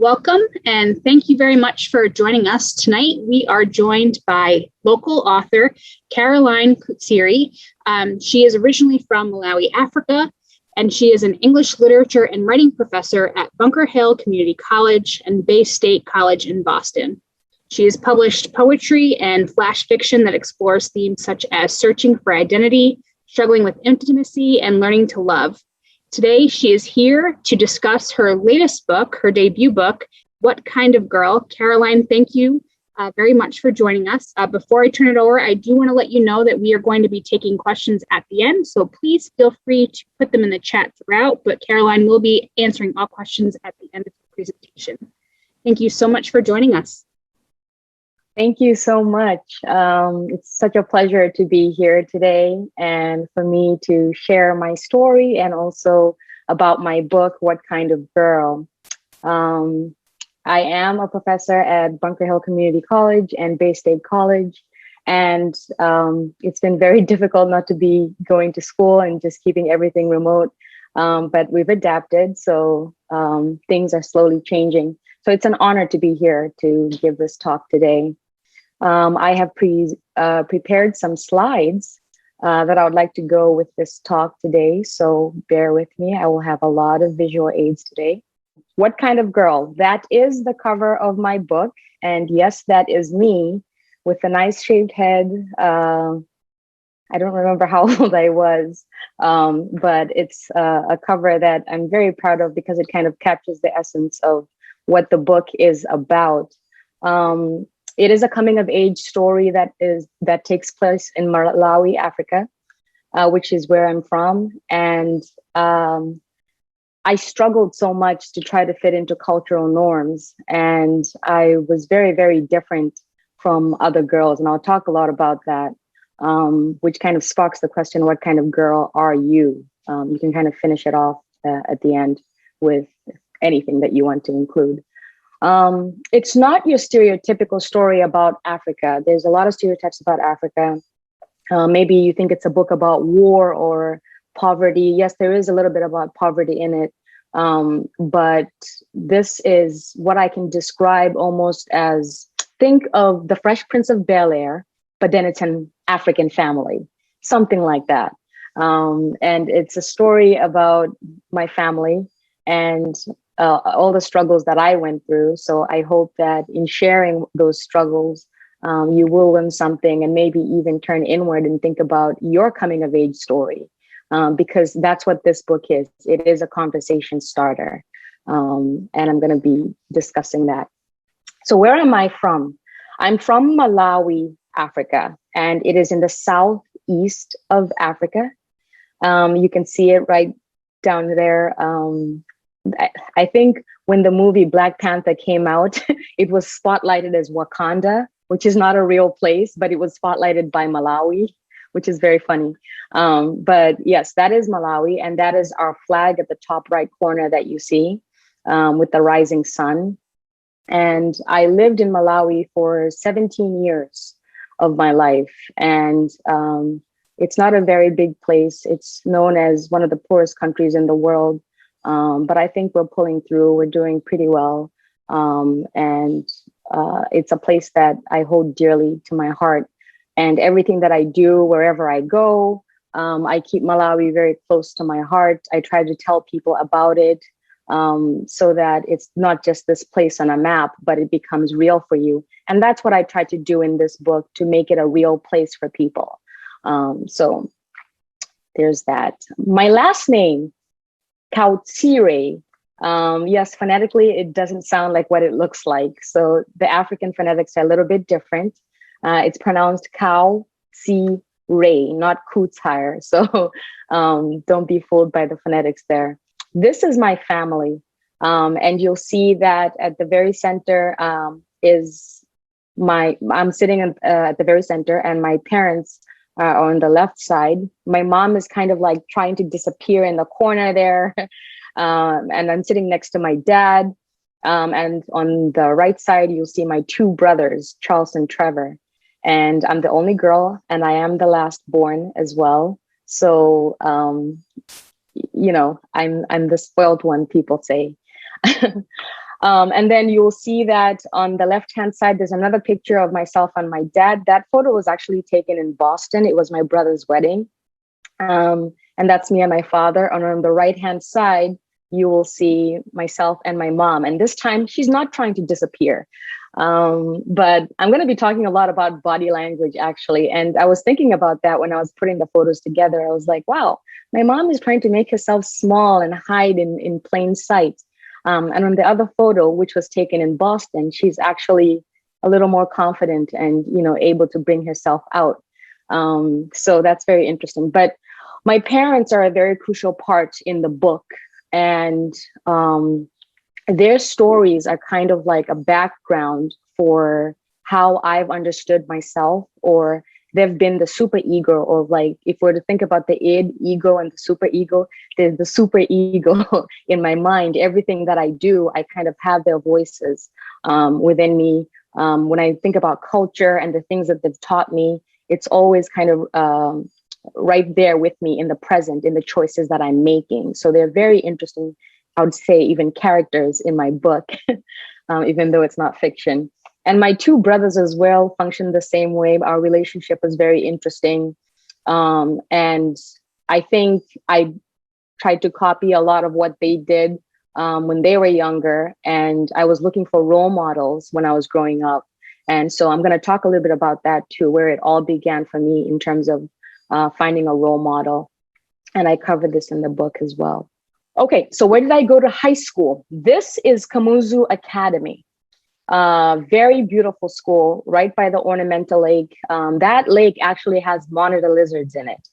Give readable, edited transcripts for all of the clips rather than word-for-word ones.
Welcome and thank you very much for joining us tonight. We are joined by local author Caroline Kutsiri. She is originally from Malawi, Africa, and she is an English literature and writing professor at Bunker Hill Community College and Bay State College in Boston. She has published poetry and flash fiction that explores themes such as searching for identity, struggling with intimacy, and learning to love. Today, she is here to discuss her latest book, her debut book, What Kind of Girl? Caroline, thank you very much for joining us. Before I turn it over, I do want to let you know that we are going to be taking questions at the end, so please feel free to put them in the chat throughout, but Caroline will be answering all questions at the end of the presentation. Thank you so much for joining us. Thank you so much. It's such a pleasure to be here today and for me to share my story and also about my book, What Kind of Girl? I am a professor at Bunker Hill Community College and Bay State College. And it's been very difficult not to be going to school and just keeping everything remote. But we've adapted, so things are slowly changing. So it's an honor to be here to give this talk today. I have prepared some slides that I would like to go with this talk today, so bear with me. I will have a lot of visual aids today. What Kind of Girl? That is the cover of my book, and yes, that is me with a nice shaved head. I don't remember how old I was, but it's a cover that I'm very proud of because it kind of captures the essence of what the book is about. It is a coming of age story that takes place in Malawi, Africa, which is where I'm from. And I struggled so much to try to fit into cultural norms. And I was very, very different from other girls. And I'll talk a lot about that, which kind of sparks the question, what kind of girl are you? You can kind of finish it off at the end with anything that you want to include. It's not your stereotypical story about Africa. There's a lot of stereotypes about Africa. Maybe you think it's a book about war or poverty. Yes, there is a little bit about poverty in it. But this is what I can describe almost as, think of the Fresh Prince of Bel-Air, but then it's an African family, something like that. And it's a story about my family and all the struggles that I went through. So I hope that in sharing those struggles, you will learn something and maybe even turn inward and think about your coming of age story, because that's what this book is. It is a conversation starter. And I'm going to be discussing that. So where am I from? I'm from Malawi, Africa, and it is in the southeast of Africa. You can see it right down there. I think when the movie Black Panther came out, it was spotlighted as Wakanda, which is not a real place, but it was spotlighted by Malawi, which is very funny. But yes, that is Malawi. And that is our flag at the top right corner that you see with the rising sun. And I lived in Malawi for 17 years of my life. And it's not a very big place. It's known as one of the poorest countries in the world. But I think we're pulling through. We're doing pretty well. And it's a place that I hold dearly to my heart. And everything that I do, wherever I go, I keep Malawi very close to my heart. I try to tell people about it so that it's not just this place on a map, but it becomes real for you. And that's what I try to do in this book, to make it a real place for people. So there's that. My last name, Kautsire. Yes, phonetically, it doesn't sound like what it looks like. So the African phonetics are a little bit different. It's pronounced Kautsire, not Kutsire. So don't be fooled by the phonetics there. This is my family. And you'll see that at the very center I'm sitting at the very center, and my parents are on the left side. My mom is kind of like trying to disappear in the corner there. And I'm sitting next to my dad. And on the right side, you'll see my two brothers, Charles and Trevor. And I'm the only girl, and I am the last born as well. So, you know, I'm the spoiled one, people say. And then you'll see that on the left-hand side, there's another picture of myself and my dad. That photo was actually taken in Boston. It was my brother's wedding. And that's me and my father. And on the right-hand side, you will see myself and my mom. And this time, she's not trying to disappear. But I'm going to be talking a lot about body language, actually. And I was thinking about that when I was putting the photos together. I was like, wow, my mom is trying to make herself small and hide in plain sight. And on the other photo, which was taken in Boston, she's actually a little more confident and, able to bring herself out. So that's very interesting. But my parents are a very crucial part in the book. And their stories are kind of like a background for how I've understood myself, or they've been the super ego, or like if we're to think about the id, ego, and the super ego, there's the super ego in my mind. Everything that I do, I kind of have their voices within me. When I think about culture and the things that they've taught me, it's always kind of right there with me in the present, in the choices that I'm making. So they're very interesting, I would say, even characters in my book, even though it's not fiction. And my two brothers as well function the same way. Our relationship was very interesting. And I think I tried to copy a lot of what they did when they were younger. And I was looking for role models when I was growing up. And so I'm going to talk a little bit about that too, where it all began for me in terms of finding a role model. And I covered this in the book as well. Okay, so where did I go to high school? This is Kamuzu Academy. Very beautiful school right by the Ornamental Lake. That lake actually has monitor lizards in it.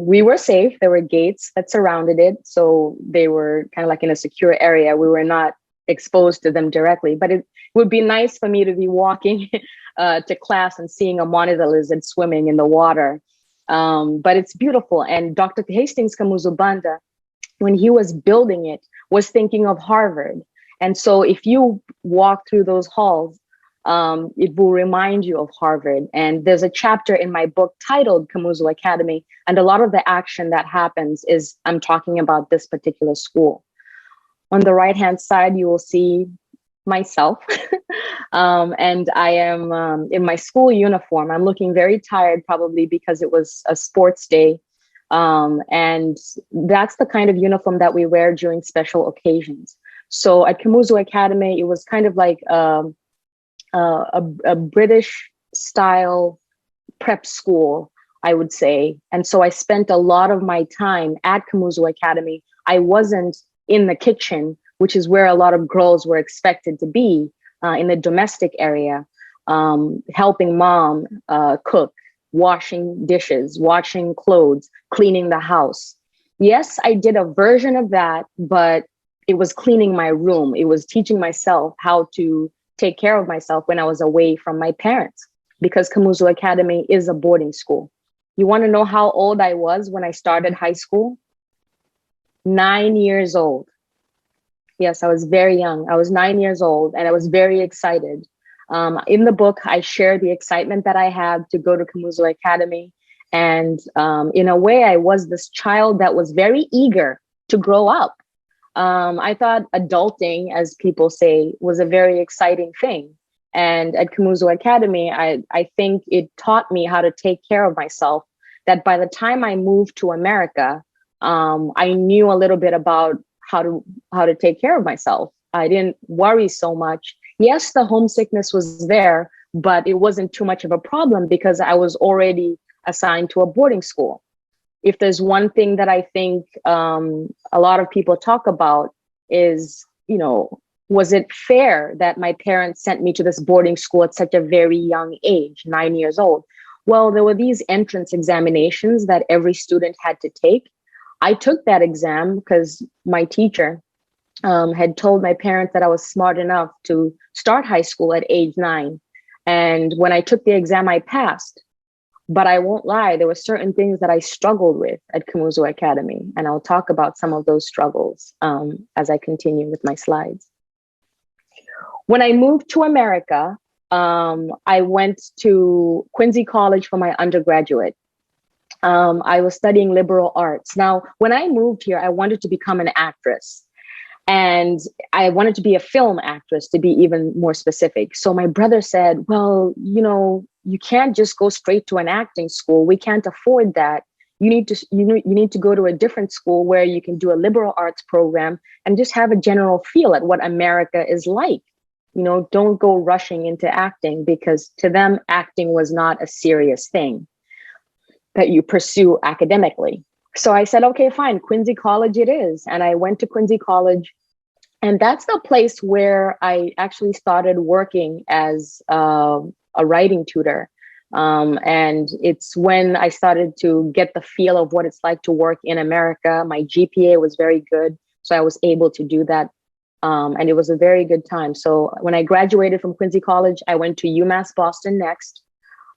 We were safe. There were gates that surrounded it. So they were kind of like in a secure area. We were not exposed to them directly, but it would be nice for me to be walking to class and seeing a monitor lizard swimming in the water. But it's beautiful. And Dr. Hastings Kamuzu Banda, when he was building it, was thinking of Harvard. And so if you walk through those halls, it will remind you of Harvard. And there's a chapter in my book titled Kamuzu Academy. And a lot of the action that happens is I'm talking about this particular school. On the right-hand side, you will see myself. And I am in my school uniform. I'm looking very tired, probably because it was a sports day. And that's the kind of uniform that we wear during special occasions. So at Kamuzu Academy, it was kind of like a British style prep school, I would say. And so I spent a lot of my time at Kamuzu Academy. I wasn't in the kitchen, which is where a lot of girls were expected to be in the domestic area, helping mom cook, washing dishes, washing clothes, cleaning the house. Yes, I did a version of that, but it was cleaning my room. It was teaching myself how to take care of myself when I was away from my parents, because Kamuzu Academy is a boarding school. You want to know how old I was when I started high school? 9 years old. Yes, I was very young. I was 9 years old and I was very excited. In the book, I share the excitement that I had to go to Kamuzu Academy. And in a way, I was this child that was very eager to grow up. I thought adulting, as people say, was a very exciting thing. And at Kamuzu Academy, I think it taught me how to take care of myself, that by the time I moved to America, I knew a little bit about how to take care of myself. I didn't worry so much. Yes, the homesickness was there, but it wasn't too much of a problem because I was already assigned to a boarding school. If there's one thing that I think a lot of people talk about is, was it fair that my parents sent me to this boarding school at such a very young age, 9 years old? Well, there were these entrance examinations that every student had to take. I took that exam because my teacher had told my parents that I was smart enough to start high school at age 9. And when I took the exam, I passed. But I won't lie, there were certain things that I struggled with at Kamuzu Academy. And I'll talk about some of those struggles as I continue with my slides. When I moved to America, I went to Quincy College for my undergraduate. I was studying liberal arts. Now, when I moved here, I wanted to become an actress. And I wanted to be a film actress, to be even more specific. So my brother said, well, you can't just go straight to an acting school. We can't afford that. You need to go to a different school where you can do a liberal arts program and just have a general feel at what America is like. Don't go rushing into acting, because to them, acting was not a serious thing that you pursue academically. So I said, okay, fine, Quincy College it is. And I went to Quincy College. And that's the place where I actually started working as a writing tutor. And it's when I started to get the feel of what it's like to work in America. My GPA was very good, so I was able to do that. And it was a very good time. So when I graduated from Quincy College, I went to UMass Boston next.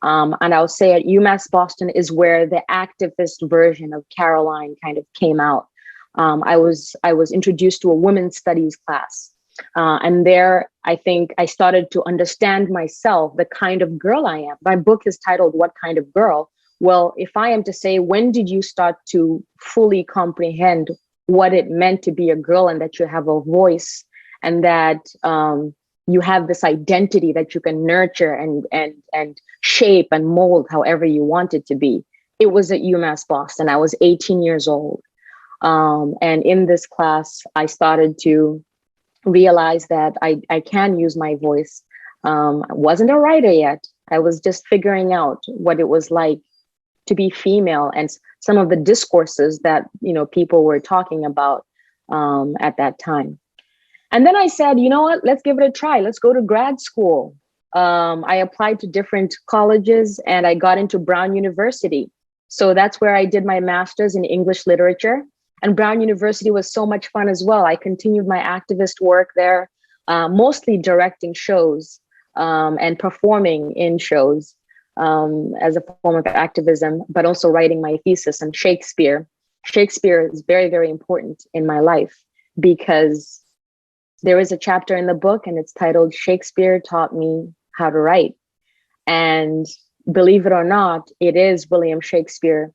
And I'll say at UMass Boston is where the activist version of Caroline kind of came out. I was introduced to a women's studies class. And there, I think I started to understand myself, the kind of girl I am. My book is titled, What Kind of Girl? Well, if I am to say, when did you start to fully comprehend what it meant to be a girl, and that you have a voice, and that you have this identity that you can nurture and shape and mold however you want it to be? It was at UMass Boston. I was 18 years old. And in this class, I started to realize that I can use my voice. I wasn't a writer yet. I was just figuring out what it was like to be female, and some of the discourses that people were talking about at that time. And then I said, you know what, let's give it a try. Let's go to grad school. I applied to different colleges and I got into Brown University. So that's where I did my master's in English literature. And Brown University was so much fun as well. I continued my activist work there, mostly directing shows and performing in shows as a form of activism, but also writing my thesis on Shakespeare. Shakespeare is very, very important in my life, because there is a chapter in the book and it's titled Shakespeare Taught Me How to Write. And believe it or not, it is William Shakespeare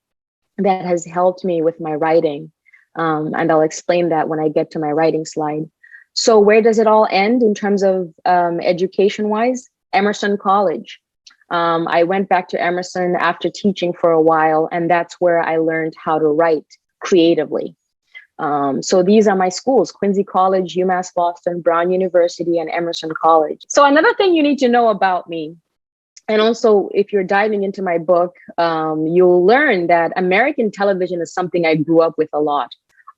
that has helped me with my writing. And I'll explain that when I get to my writing slide. So where does it all end in terms of education-wise? Emerson College. I went back to Emerson after teaching for a while, and that's where I learned how to write creatively. So these are my schools: Quincy College, UMass Boston, Brown University, and Emerson College. So another thing you need to know about me, and also if you're diving into my book, you'll learn that American television is something I grew up with a lot.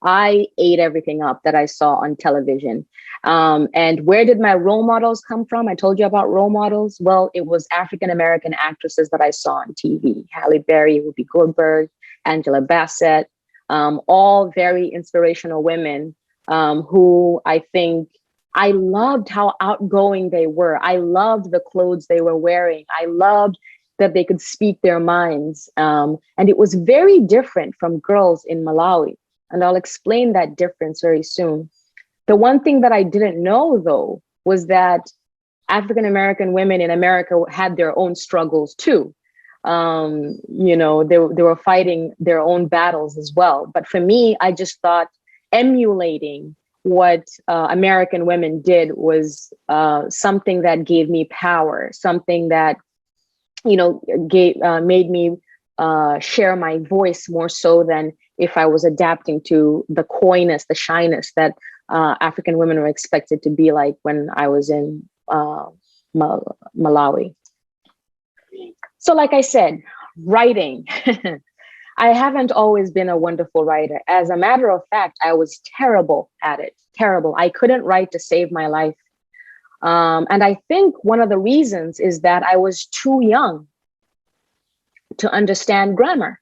I ate everything up that I saw on television. And where did my role models come from? I told you about role models. Well, it was African-American actresses that I saw on TV: Halle Berry, Whoopi Goldberg, Angela Bassett, all very inspirational women who I think I loved how outgoing they were. I loved the clothes they were wearing. I loved that they could speak their minds. And it was very different from girls in Malawi. And I'll explain that difference very soon. The one thing that I didn't know, though, was that African-American women in America had their own struggles too. They were fighting their own battles as well. But for me, I just thought emulating what American women did was something that gave me power, something that, made me share my voice more so than if I was adapting to the coyness, the shyness that African women were expected to be like when I was in Malawi. So like I said, writing. I haven't always been a wonderful writer. As a matter of fact, I was terrible at it, terrible. I couldn't write to save my life. And I think one of the reasons is that I was too young to understand grammar.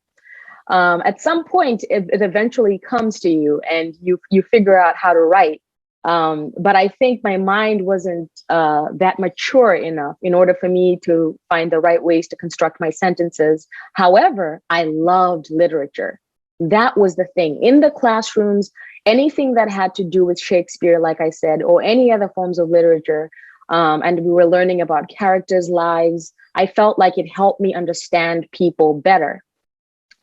At some point, it eventually comes to you and you figure out how to write. But I think my mind wasn't that mature enough in order for me to find the right ways to construct my sentences. However, I loved literature. That was the thing. In the classrooms, anything that had to do with Shakespeare, like I said, or any other forms of literature, and we were learning about characters' lives, I felt like it helped me understand people better.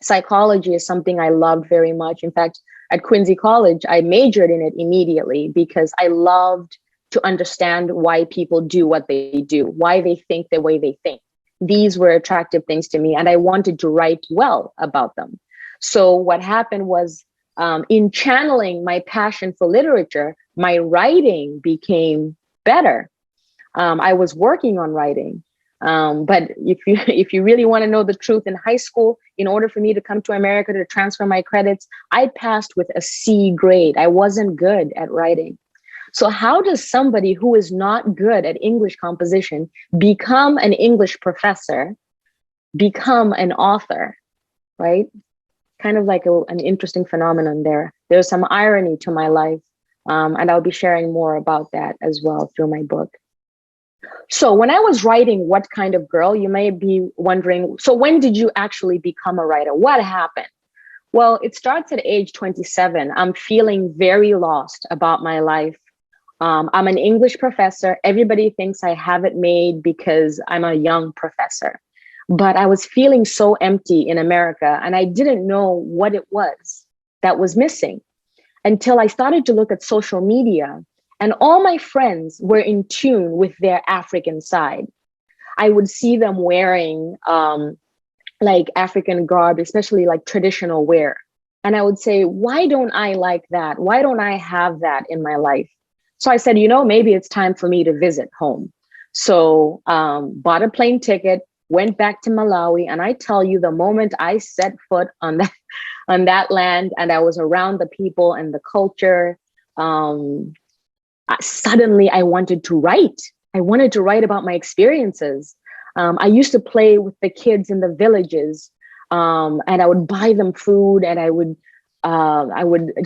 Psychology is something I loved very much. In fact, at Quincy College, I majored in it immediately because I loved to understand why people do what they do, why they think the way they think. These were attractive things to me, and I wanted to write well about them. So what happened was, in channeling my passion for literature, my writing became better. I was working on writing. But if you really want to know the truth, in high school, in order for me to come to America to transfer my credits, I passed with a C grade. I wasn't good at writing. So how does somebody who is not good at English composition become an English professor, become an author, right? Kind of like an interesting phenomenon there. There's some irony to my life. And I'll be sharing more about that as well through my book. So when I was writing What Kind of Girl, you may be wondering, so when did you actually become a writer? What happened? Well, it starts at age 27. I'm feeling very lost about my life. I'm an English professor. Everybody thinks I have it made because I'm a young professor. But I was feeling so empty in America, and I didn't know what it was that was missing until I started to look at social media. And all my friends were in tune with their African side. I would see them wearing like African garb, especially like traditional wear. And I would say, why don't I like that? Why don't I have that in my life? So I said, maybe it's time for me to visit home. So bought a plane ticket, went back to Malawi. And I tell you, the moment I set foot on that land and I was around the people and the culture, suddenly I wanted to write. I wanted to write about my experiences. I used to play with the kids in the villages, and I would buy them food, and I would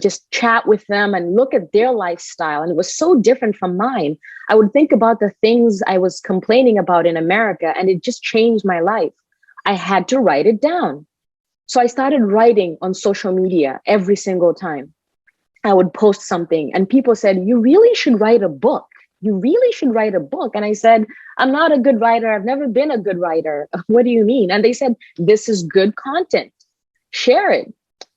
just chat with them and look at their lifestyle. And it was so different from mine. I would think about the things I was complaining about in America, and it just changed my life. I had to write it down. So I started writing on social media every single time I would post something, and people said, you really should write a book. You really should write a book. And I said, I'm not a good writer. I've never been a good writer. What do you mean? And they said, this is good content. Share it.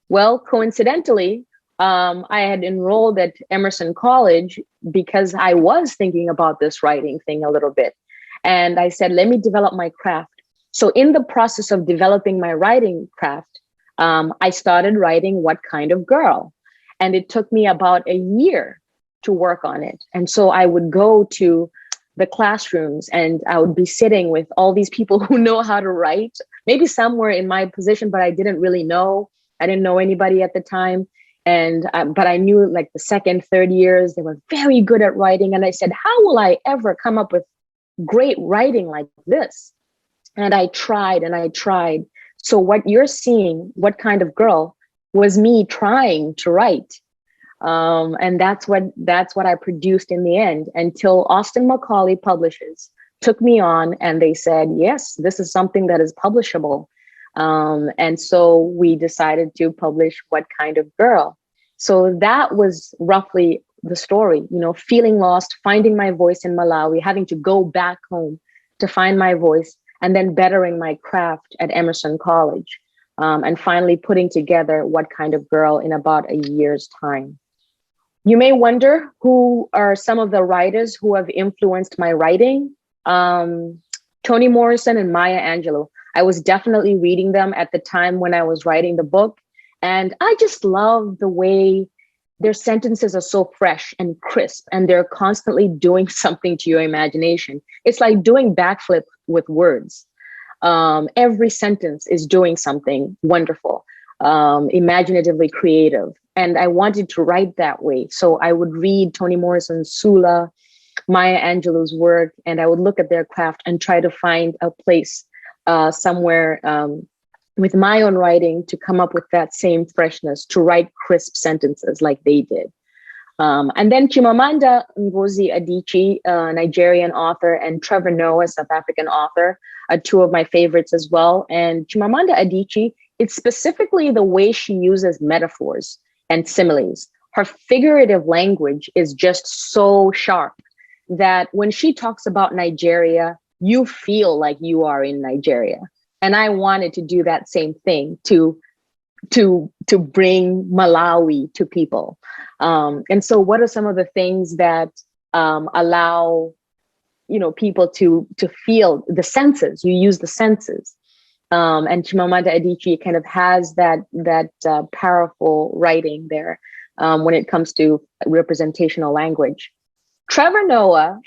Well, coincidentally, I had enrolled at Emerson College because I was thinking about this writing thing a little bit. And I said, let me develop my craft. So in the process of developing my writing craft, I started writing What Kind of Girl? And it took me about a year to work on it. And so I would go to the classrooms and I would be sitting with all these people who know how to write. Maybe some were in my position, but I didn't really know. I didn't know anybody at the time. But I knew like the second, third years, they were very good at writing. And I said, how will I ever come up with great writing like this? And I tried and I tried. So what you're seeing, What Kind of Girl, was me trying to write. And that's what I produced in the end, until Austin Macaulay Publishers took me on and they said, yes, this is something that is publishable. And so we decided to publish What Kind of Girl. So that was roughly the story, feeling lost, finding my voice in Malawi, having to go back home to find my voice, and then bettering my craft at Emerson College. And finally putting together What Kind of Girl in about a year's time. You may wonder who are some of the writers who have influenced my writing. Toni Morrison and Maya Angelou. I was definitely reading them at the time when I was writing the book. And I just love the way their sentences are so fresh and crisp, and they're constantly doing something to your imagination. It's like doing backflip with words. Every sentence is doing something wonderful, imaginatively creative. And I wanted to write that way. So I would read Toni Morrison's Sula, Maya Angelou's work, and I would look at their craft and try to find a place somewhere with my own writing to come up with that same freshness, to write crisp sentences like they did. And then Chimamanda Ngozi Adichie, a Nigerian author, and Trevor Noah, a South African author, are two of my favorites as well. And Chimamanda Adichie, it's specifically the way she uses metaphors and similes. Her figurative language is just so sharp that when she talks about Nigeria, you feel like you are in Nigeria. And I wanted to do that same thing, to to bring Malawi to people. And so what are some of the things that allow, people to feel the senses? You use the senses. And Chimamanda Adichie kind of has that powerful writing there when it comes to representational language. Trevor Noah,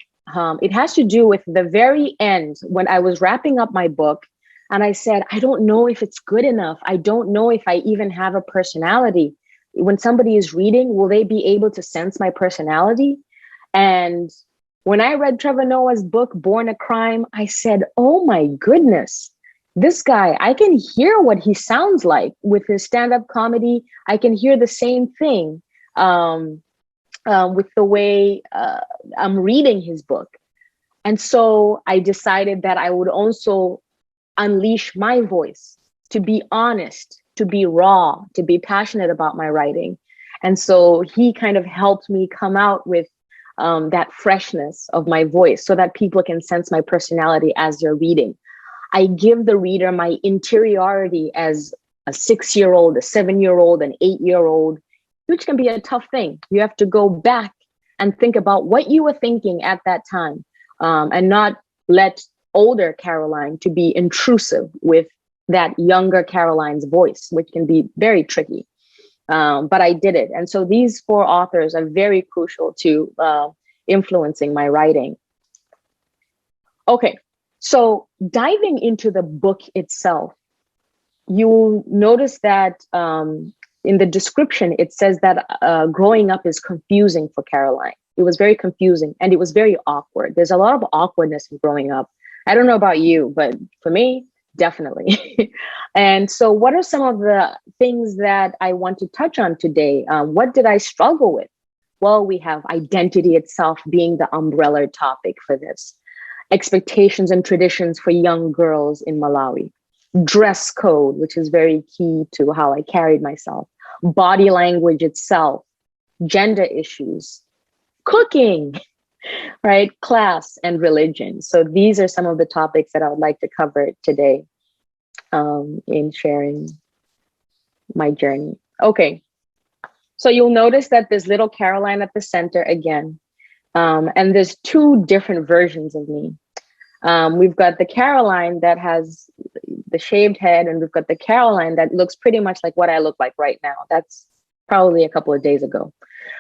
it has to do with the very end when I was wrapping up my book. And I said, I don't know if it's good enough. I don't know if I even have a personality. When somebody is reading, will they be able to sense my personality? And when I read Trevor Noah's book, Born a Crime, I said, oh my goodness, this guy, I can hear what he sounds like with his stand-up comedy. I can hear the same thing with the way I'm reading his book. And so I decided that I would also unleash my voice, to be honest, to be raw, to be passionate about my writing. And so he kind of helped me come out with that freshness of my voice so that people can sense my personality as they're reading. I give the reader my interiority as a 6-year-old, a 7-year-old, an 8-year-old, which can be a tough thing. You have to go back and think about what you were thinking at that time, and not let older Caroline to be intrusive with that younger Caroline's voice, which can be very tricky. But I did it. And so these 4 authors are very crucial to influencing my writing. Okay, so diving into the book itself, you'll notice that in the description, it says that growing up is confusing for Caroline. It was very confusing and it was very awkward. There's a lot of awkwardness in growing up. I don't know about you, but for me, definitely. And so what are some of the things that I want to touch on today? What did I struggle with? Well, we have identity itself being the umbrella topic for this. Expectations and traditions for young girls in Malawi. Dress code, which is very key to how I carried myself. Body language itself. Gender issues. Cooking. Right? Class and religion. So these are some of the topics that I would like to cover today in sharing my journey. Okay. So you'll notice that there's little Caroline at the center again. And there's 2 different versions of me. We've got the Caroline that has the shaved head, and we've got the Caroline that looks pretty much like what I look like right now. That's probably a couple of days ago.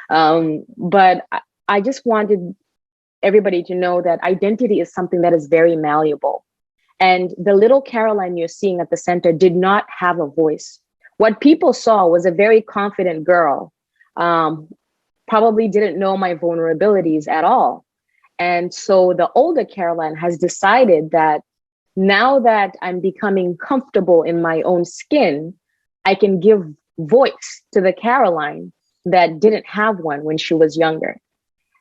But I just wanted everybody to know that identity is something that is very malleable. And the little Caroline you're seeing at the center did not have a voice. What people saw was a very confident girl, probably didn't know my vulnerabilities at all. And so the older Caroline has decided that now that I'm becoming comfortable in my own skin, I can give voice to the Caroline that didn't have one when she was younger.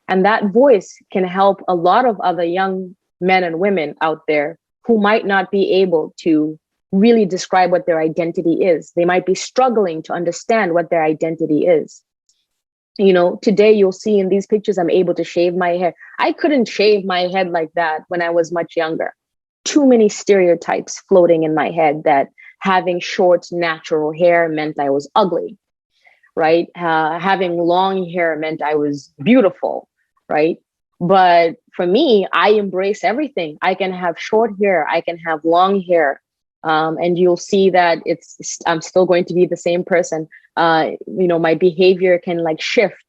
And that voice can help a lot of other young men and women out there who might not be able to really describe what their identity is. They might be struggling to understand what their identity is. Today you'll see in these pictures, I'm able to shave my hair. I couldn't shave my head like that when I was much younger. Too many stereotypes floating in my head that having short, natural hair meant I was ugly, right? Having long hair meant I was beautiful, right? But for me, I embrace everything. I can have short hair. I can have long hair. And you'll see that I'm still going to be the same person. My behavior can shift,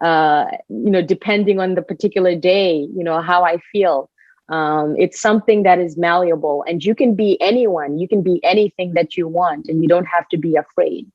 depending on the particular day, how I feel. It's something that is malleable, and you can be anyone. You can be anything that you want, and you don't have to be afraid.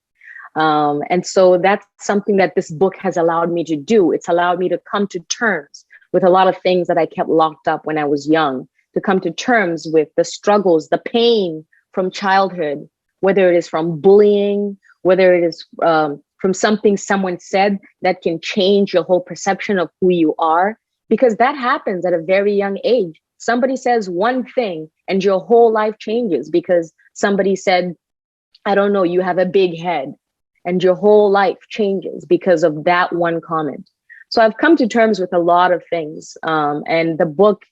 And so that's something that this book has allowed me to do. It's allowed me to come to terms with a lot of things that I kept locked up when I was young, to come to terms with the struggles, the pain from childhood, whether it is from bullying, whether it is from something someone said that can change your whole perception of who you are, because that happens at a very young age. Somebody says one thing and your whole life changes because somebody said, I don't know, you have a big head, and your whole life changes because of that one comment. So I've come to terms with a lot of things. And the book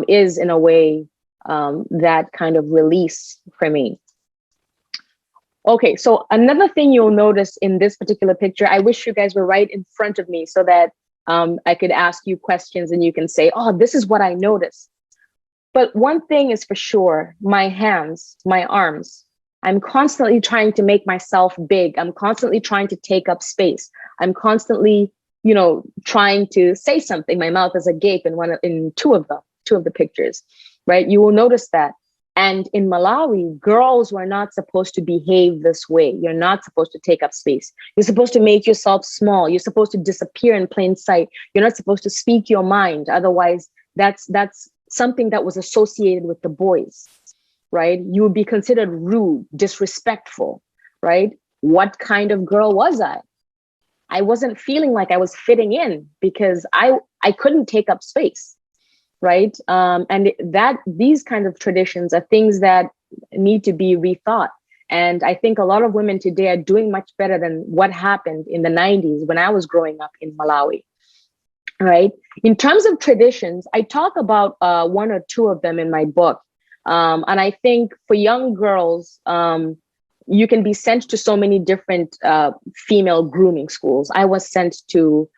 is, in a way, that kind of release for me. Okay, so another thing you'll notice in this particular picture, I wish you guys were right in front of me so that I could ask you questions and you can say, oh, this is what I noticed. But one thing is for sure, my hands, my arms, I'm constantly trying to make myself big. I'm constantly trying to take up space. I'm constantly, trying to say something. My mouth is agape in two of the pictures, right? You will notice that. And in Malawi, girls were not supposed to behave this way. You're not supposed to take up space. You're supposed to make yourself small. You're supposed to disappear in plain sight. You're not supposed to speak your mind. Otherwise, that's something that was associated with the boys, right? You would be considered rude, disrespectful, right? What kind of girl was I? I wasn't feeling like I was fitting in because I couldn't take up space, right? And these kind of traditions are things that need to be rethought. And I think a lot of women today are doing much better than what happened in the 90s when I was growing up in Malawi, right? In terms of traditions, I talk about one or two of them in my book. And I think for young girls, you can be sent to so many different female grooming schools. I was sent to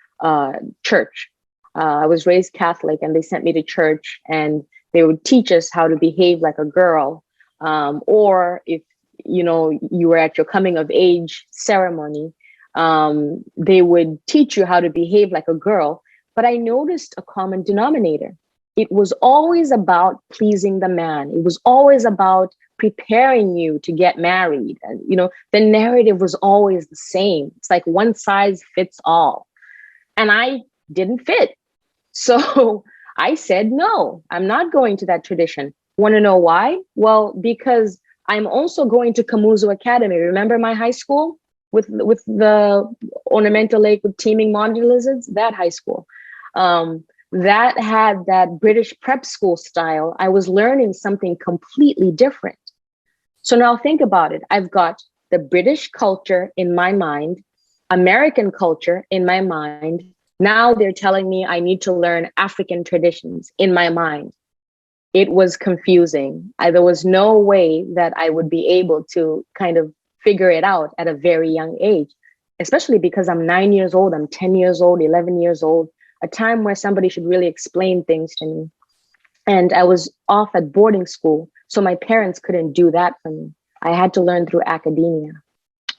church. I was raised Catholic, and they sent me to church, and they would teach us how to behave like a girl. Or if you were at your coming of age ceremony, they would teach you how to behave like a girl. But I noticed a common denominator. It was always about pleasing the man. It was always about preparing you to get married. And, the narrative was always the same. It's like one size fits all. And I didn't fit. So I said, no, I'm not going to that tradition. Want to know why? Well, because I'm also going to Kamuzu Academy. Remember my high school with the ornamental lake with teeming monitor lizards? That high school. That had that British prep school style. I was learning something completely different. So now think about it. I've got the British culture in my mind, American culture in my mind. Now they're telling me I need to learn African traditions in my mind. It was confusing. There was no way that I would be able to kind of figure it out at a very young age, especially because I'm 9 years old, I'm 10 years old, 11 years old, a time where somebody should really explain things to me. And I was off at boarding school, so my parents couldn't do that for me. I had to learn through academia.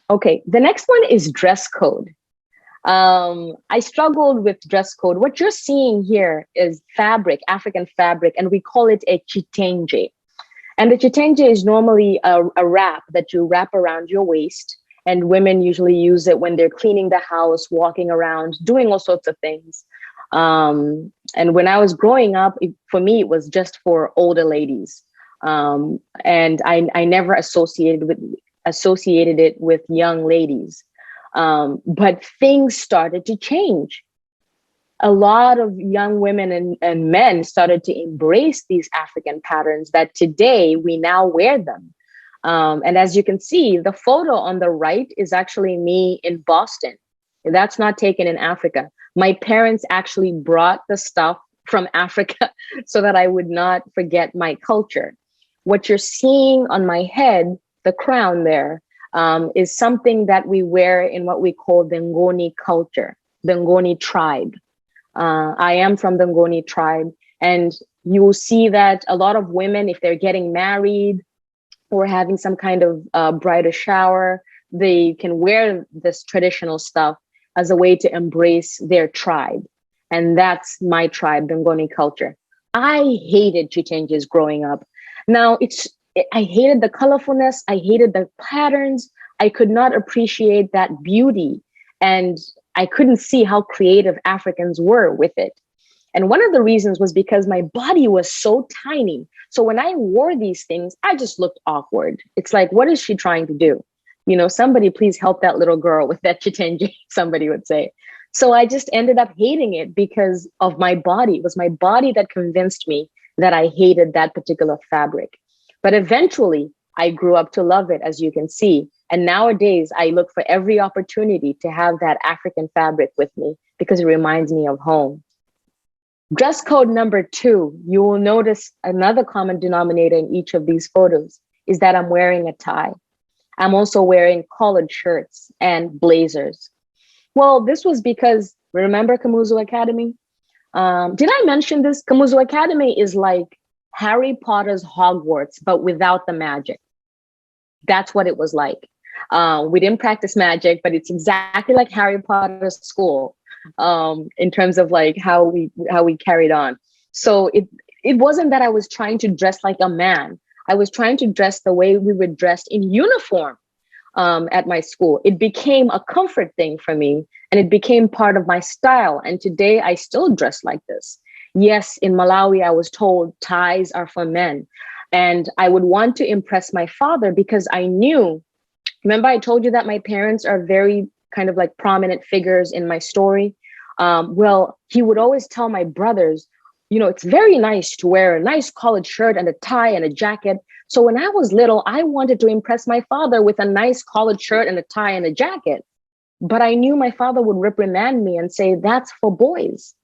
Okay, the next one is dress code. I struggled with dress code. What you're seeing here is fabric, African fabric, and we call it a chitenge. And the chitenge is normally a wrap that you wrap around your waist. And women usually use it when they're cleaning the house, walking around, doing all sorts of things. And when I was growing up, for me, it was just for older ladies. And I never associated it with young ladies. But things started to change. A lot of young women and men started to embrace these African patterns that today we now wear them. And as you can see, the photo on the right is actually me in Boston. That's not taken in Africa. My parents actually brought the stuff from Africa so that I would not forget my culture. What you're seeing on my head, the crown there, is something that we wear in what we call the Ngoni culture, the Ngoni tribe. I am from the Ngoni tribe, and you will see that a lot of women, if they're getting married or having some kind of bridal shower, they can wear this traditional stuff as a way to embrace their tribe. And that's my tribe, the Ngoni culture. I hated chitenges growing up. Now, I hated the colorfulness. I hated the patterns. I could not appreciate that beauty. And I couldn't see how creative Africans were with it. And one of the reasons was because my body was so tiny. So when I wore these things, I just looked awkward. It's like, what is she trying to do? Somebody please help that little girl with that chitenge, somebody would say. So I just ended up hating it because of my body. It was my body that convinced me that I hated that particular fabric. But eventually, I grew up to love it, as you can see. And nowadays, I look for every opportunity to have that African fabric with me because it reminds me of home. Dress code number 2, you will notice another common denominator in each of these photos is that I'm wearing a tie. I'm also wearing collared shirts and blazers. Well, this was because, remember Kamuzu Academy? Did I mention this? Kamuzu Academy is like Harry Potter's Hogwarts, but without the magic. That's what it was like. We didn't practice magic, but it's exactly like Harry Potter's school, in terms of like how we carried on. So it wasn't that I was trying to dress like a man. I was trying to dress the way we were dressed in uniform, at my school. It became a comfort thing for me, and it became part of my style. And today I still dress like this. Yes, in Malawi, I was told ties are for men. And I would want to impress my father because I knew, remember, I told you that my parents are very kind of like prominent figures in my story. Well, he would always tell my brothers, it's very nice to wear a nice collared shirt and a tie and a jacket. So when I was little, I wanted to impress my father with a nice collared shirt and a tie and a jacket. But I knew my father would reprimand me and say, that's for boys.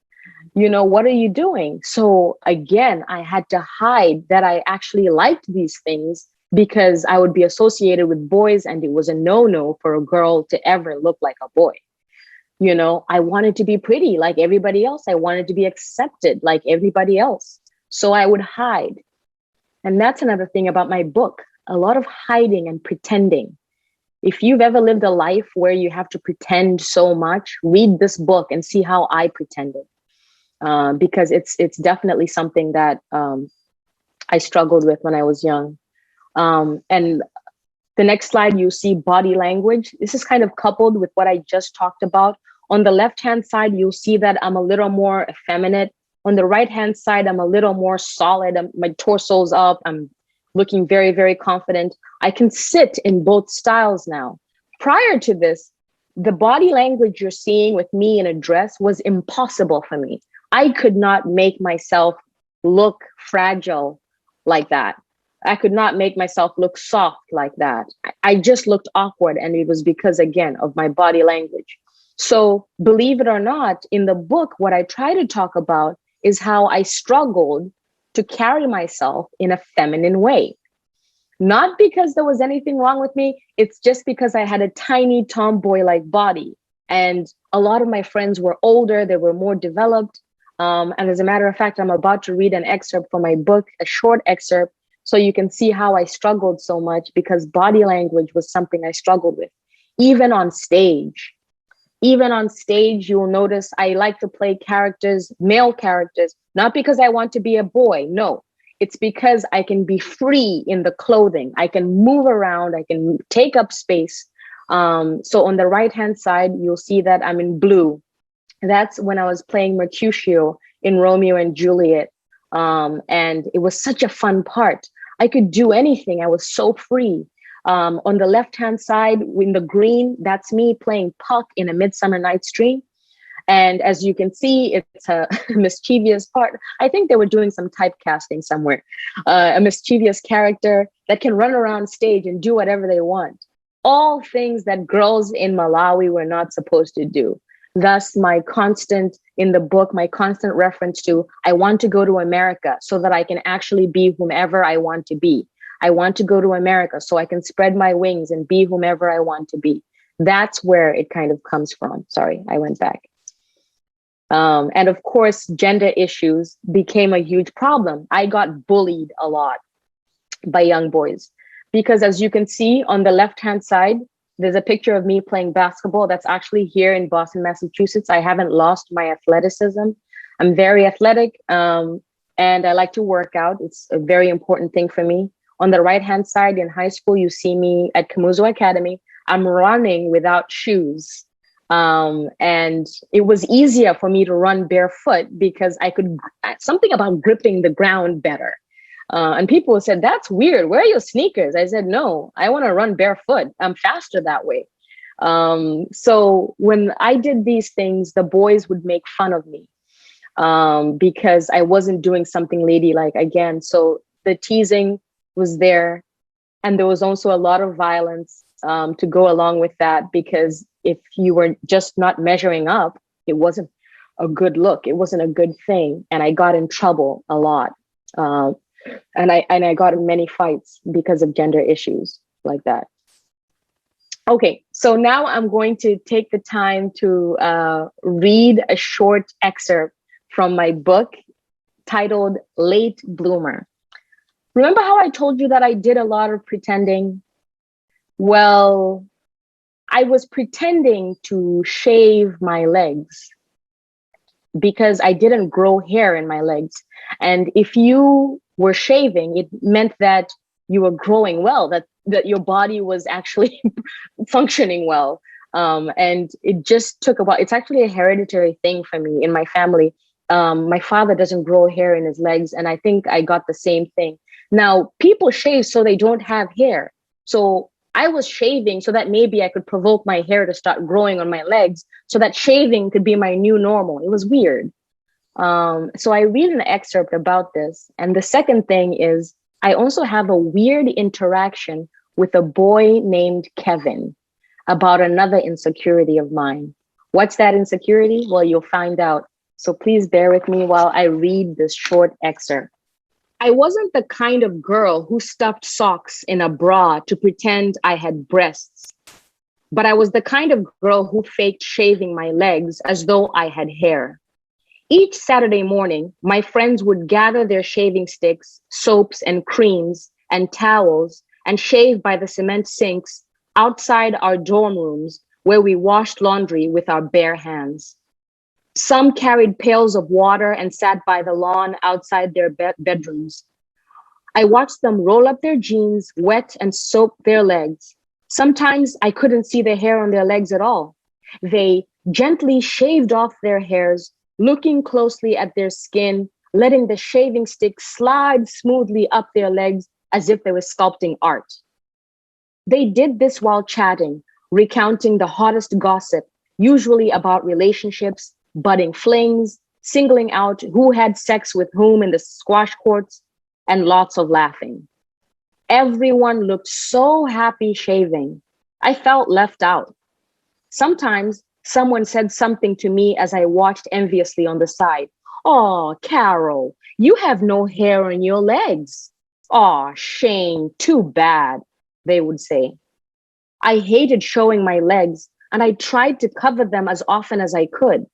What are you doing? So again, I had to hide that I actually liked these things because I would be associated with boys, and it was a no-no for a girl to ever look like a boy. I wanted to be pretty like everybody else. I wanted to be accepted like everybody else. So I would hide. And that's another thing about my book, a lot of hiding and pretending. If you've ever lived a life where you have to pretend so much, read this book and see how I pretended. Because it's definitely something that I struggled with when I was young. And the next slide, you see body language. This is kind of coupled with what I just talked about. On the left-hand side, you'll see that I'm a little more effeminate. On the right-hand side, I'm a little more solid. My torso's up. I'm looking very, very confident. I can sit in both styles now. Prior to this, the body language you're seeing with me in a dress was impossible for me. I could not make myself look fragile like that. I could not make myself look soft like that. I just looked awkward, and it was because, again, of my body language. So believe it or not, in the book, what I try to talk about is how I struggled to carry myself in a feminine way. Not because there was anything wrong with me. It's just because I had a tiny tomboy-like body. And a lot of my friends were older. They were more developed. And as a matter of fact, I'm about to read an excerpt from my book, a short excerpt, so you can see how I struggled so much, because body language was something I struggled with. Even on stage, you'll notice I like to play characters, male characters, not because I want to be a boy. No, it's because I can be free in the clothing. I can move around. I can take up space. So on the right-hand side, you'll see that I'm in blue. That's when I was playing Mercutio in Romeo and Juliet. And it was such a fun part. I could do anything. I was so free. On the left-hand side, in the green, that's me playing Puck in A Midsummer Night's Dream. And as you can see, it's a mischievous part. I think they were doing some typecasting somewhere. A mischievous character that can run around stage and do whatever they want. All things that girls in Malawi were not supposed to do. Thus, my constant reference to, I want to go to America so that I can actually be whomever I want to be. I want to go to America so I can spread my wings and be whomever I want to be. That's where it kind of comes from. Sorry, I went back. And of course, gender issues became a huge problem. I got bullied a lot by young boys because, as you can see on the left-hand side, there's a picture of me playing basketball. That's actually here in Boston, Massachusetts. I haven't lost my athleticism. I'm very athletic, and I like to work out. It's a very important thing for me. On the right-hand side in high school, you see me at Kamuzu Academy. I'm running without shoes. And it was easier for me to run barefoot because I could, something about gripping the ground better. And people said, that's weird. Where are your sneakers? I said, no, I want to run barefoot. I'm faster that way. So when I did these things, the boys would make fun of me because I wasn't doing something ladylike again. So the teasing was there. And there was also a lot of violence to go along with that, because if you were just not measuring up, it wasn't a good look. It wasn't a good thing. And I got in trouble a lot. And I got in many fights because of gender issues like that. Okay, so now I'm going to take the time to read a short excerpt from my book titled Late Bloomer. Remember how I told you that I did a lot of pretending? Well, I was pretending to shave my legs because I didn't grow hair in my legs. And if you were shaving, it meant that you were growing well, that your body was actually functioning well. And it just took about, it's actually a hereditary thing for me in my family. My father doesn't grow hair in his legs, and I think I got the same thing. Now, people shave so they don't have hair. So I was shaving so that maybe I could provoke my hair to start growing on my legs so that shaving could be my new normal. It was weird. So I read an excerpt about this. And the second thing is I also have a weird interaction with a boy named Kevin about another insecurity of mine. What's that insecurity? Well, you'll find out. So please bear with me while I read this short excerpt. I wasn't the kind of girl who stuffed socks in a bra to pretend I had breasts, but I was the kind of girl who faked shaving my legs as though I had hair. Each Saturday morning, my friends would gather their shaving sticks, soaps and creams and towels and shave by the cement sinks outside our dorm rooms where we washed laundry with our bare hands. Some carried pails of water and sat by the lawn outside their bedrooms. I watched them roll up their jeans, wet and soak their legs. Sometimes I couldn't see the hair on their legs at all. They gently shaved off their hairs, looking closely at their skin, letting the shaving stick slide smoothly up their legs as if they were sculpting art. They did this while chatting, recounting the hottest gossip, usually about relationships, budding flings, singling out who had sex with whom in the squash courts, and lots of laughing. Everyone looked so happy shaving. I felt left out. Sometimes someone said something to me as I watched enviously on the side. "Oh, Carol, you have no hair on your legs." "Oh, Shane, too bad," they would say. I hated showing my legs, and I tried to cover them as often as I could.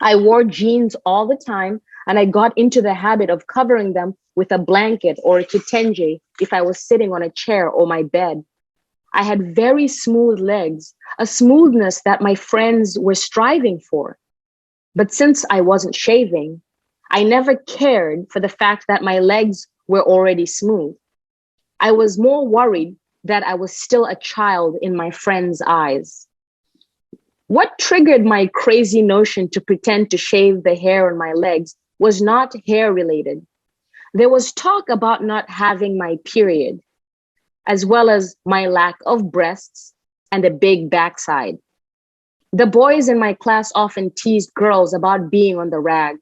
I wore jeans all the time, and I got into the habit of covering them with a blanket or a kitenge if I was sitting on a chair or my bed. I had very smooth legs, a smoothness that my friends were striving for. But since I wasn't shaving, I never cared for the fact that my legs were already smooth. I was more worried that I was still a child in my friends' eyes. What triggered my crazy notion to pretend to shave the hair on my legs was not hair related. There was talk about not having my period, as well as my lack of breasts and a big backside. The boys in my class often teased girls about being on the rag.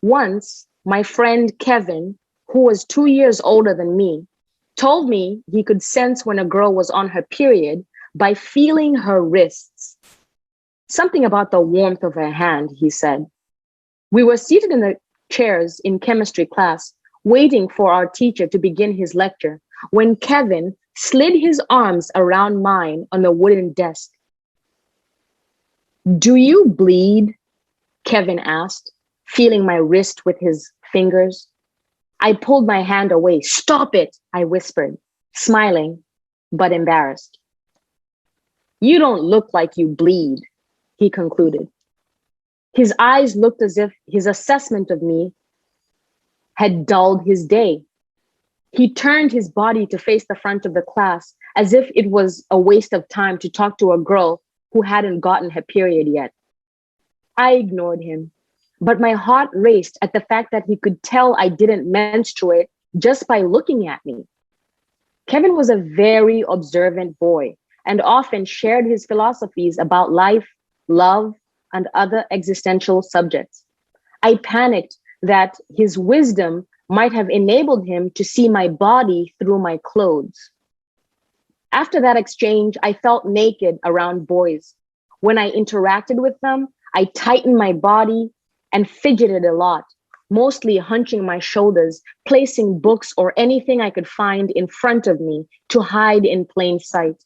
Once, my friend Kevin, who was 2 years older than me, told me he could sense when a girl was on her period by feeling her wrists. Something about the warmth of her hand, he said. We were seated in the chairs in chemistry class, waiting for our teacher to begin his lecture, when Kevin slid his arms around mine on the wooden desk. "Do you bleed?" Kevin asked, feeling my wrist with his fingers. I pulled my hand away. "Stop it," I whispered, smiling, but embarrassed. "You don't look like you bleed," he concluded. His eyes looked as if his assessment of me had dulled his day. He turned his body to face the front of the class as if it was a waste of time to talk to a girl who hadn't gotten her period yet. I ignored him, but my heart raced at the fact that he could tell I didn't menstruate just by looking at me. Kevin was a very observant boy and often shared his philosophies about life, love, and other existential subjects. I panicked that his wisdom might have enabled him to see my body through my clothes. After that exchange, I felt naked around boys. When I interacted with them, I tightened my body and fidgeted a lot, mostly hunching my shoulders, placing books or anything I could find in front of me to hide in plain sight.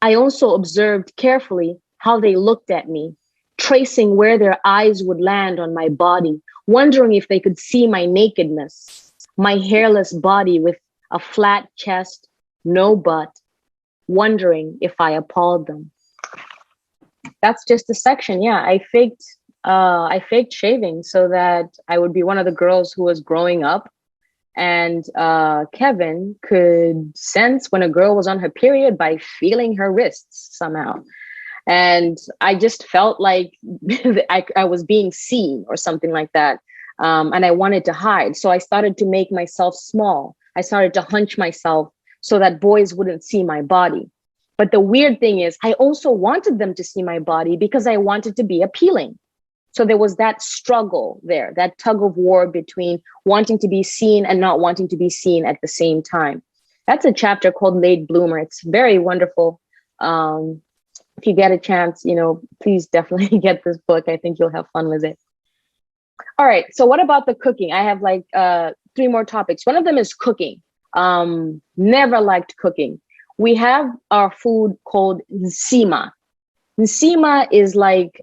I also observed carefully how they looked at me, tracing where their eyes would land on my body, wondering if they could see my nakedness, my hairless body with a flat chest, no butt, wondering if I appalled them. That's just a section. Yeah, I faked shaving so that I would be one of the girls who was growing up, and Kevin could sense when a girl was on her period by feeling her wrists somehow. And I just felt like I was being seen or something like that. And I wanted to hide. So I started to make myself small. I started to hunch myself so that boys wouldn't see my body. But the weird thing is, I also wanted them to see my body because I wanted to be appealing. So there was that struggle there, that tug of war between wanting to be seen and not wanting to be seen at the same time. That's a chapter called Late Bloomer. It's very wonderful. If you get a chance, please definitely get this book. I think you'll have fun with it. All right. So what about the cooking? I have like 3 more topics. One of them is cooking. Never liked cooking. We have our food called nsima. Nsima is like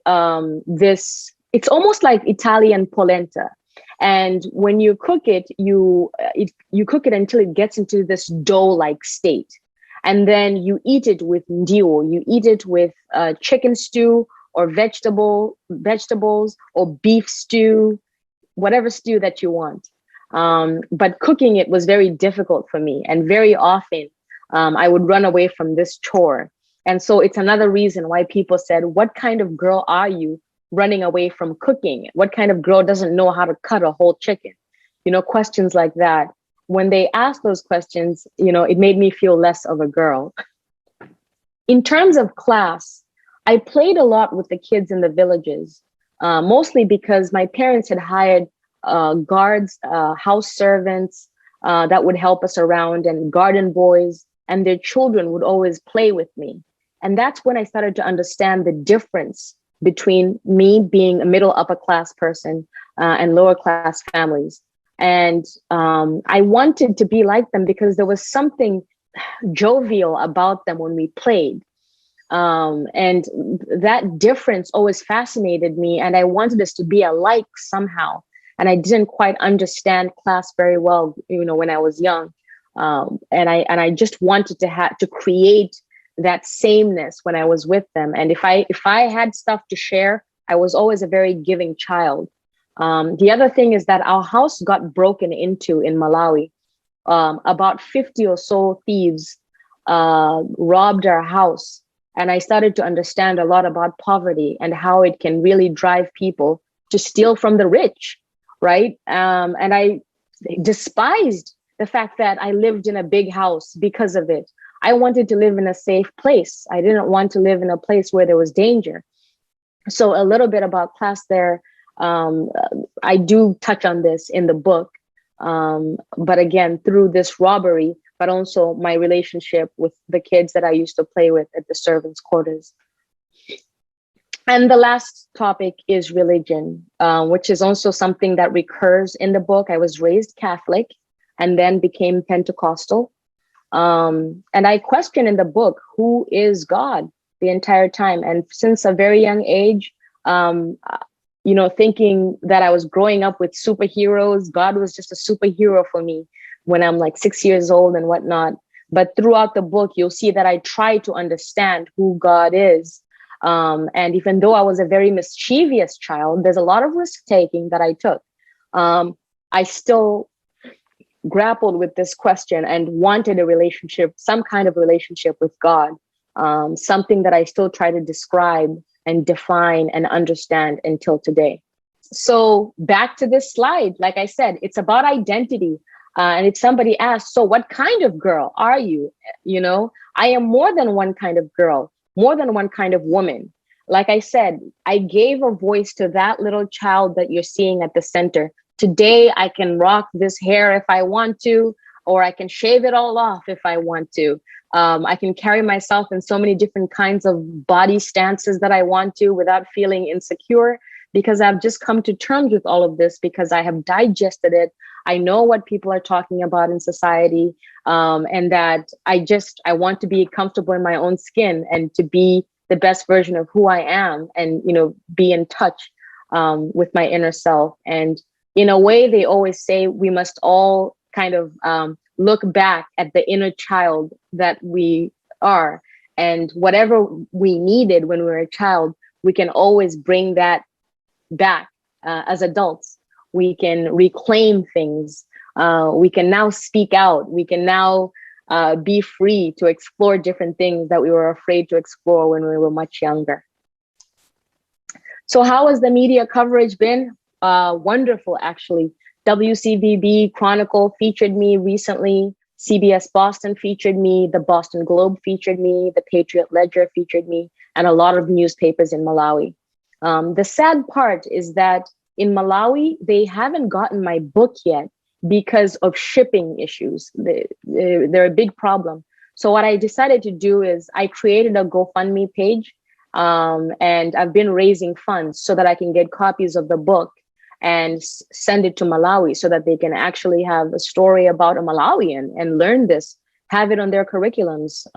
this. It's almost like Italian polenta. And when you cook it, you cook it until it gets into this dough-like state. And then you eat it with ndio. You eat it with chicken stew or vegetables or beef stew, whatever stew that you want. But cooking it was very difficult for me. And very often I would run away from this chore. And so it's another reason why people said, what kind of girl are you running away from cooking? What kind of girl doesn't know how to cut a whole chicken? Questions like that. When they asked those questions, it made me feel less of a girl. In terms of class, I played a lot with the kids in the villages, mostly because my parents had hired guards, house servants that would help us around, and garden boys, and their children would always play with me. And that's when I started to understand the difference between me being a middle upper class person and lower class families. And I wanted to be like them because there was something jovial about them when we played. And that difference always fascinated me. And I wanted us to be alike somehow. And I didn't quite understand class very well, when I was young. And I just wanted to create that sameness when I was with them. And if I had stuff to share, I was always a very giving child. The other thing is that our house got broken into in Malawi. About 50 or so thieves robbed our house. And I started to understand a lot about poverty and how it can really drive people to steal from the rich, right? And I despised the fact that I lived in a big house because of it. I wanted to live in a safe place. I didn't want to live in a place where there was danger. So a little bit about class there. I do touch on this in the book, but again, through this robbery, but also my relationship with the kids that I used to play with at the servants' quarters. And the last topic is religion, which is also something that recurs in the book. I was raised Catholic and then became Pentecostal. And I question in the book, who is God the entire time? And since a very young age, thinking that I was growing up with superheroes, God was just a superhero for me when I'm like 6 years old and whatnot. But throughout the book, you'll see that I try to understand who God is. And even though I was a very mischievous child, there's a lot of risk taking that I took. I still grappled with this question and wanted a relationship, some kind of relationship with God, something that I still try to describe and define and understand until today. So back to this slide, like I said, it's about identity. And if somebody asks, so what kind of girl are you? I am more than one kind of girl, more than one kind of woman. Like I said, I gave a voice to that little child that you're seeing at the center. Today, I can rock this hair if I want to, or I can shave it all off if I want to. I can carry myself in so many different kinds of body stances that I want to without feeling insecure. because I've just come to terms with all of this, because I have digested it. I know what people are talking about in society, and that I want to be comfortable in my own skin and to be the best version of who I am, and, be in touch with my inner self. And in a way, they always say we must all kind of look back at the inner child that we are, and whatever we needed when we were a child, we can always bring that back as adults. We can reclaim things. We can now speak out. We can now be free to explore different things that we were afraid to explore when we were much younger. So how has the media coverage been? Wonderful, actually. WCVB Chronicle featured me recently. CBS Boston featured me. The Boston Globe featured me. The Patriot Ledger featured me, and a lot of newspapers in Malawi. The sad part is that in Malawi, they haven't gotten my book yet because of shipping issues. They're a big problem. So what I decided to do is I created a GoFundMe page, and I've been raising funds so that I can get copies of the book and send it to Malawi so that they can actually have a story about a Malawian and learn this, have it on their curriculums,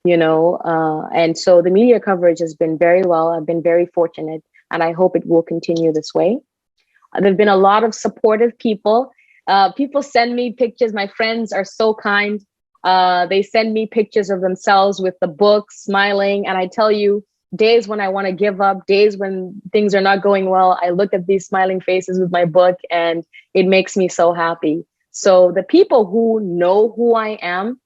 and so the media coverage has been very well. I've been very fortunate, and I hope it will continue this way. There've been a lot of supportive people. People send me pictures. My friends are so kind. They send me pictures of themselves with the book, smiling. And I tell you, days when I want to give up, days when things are not going well, I look at these smiling faces with my book, and it makes me so happy. So the people who know who I am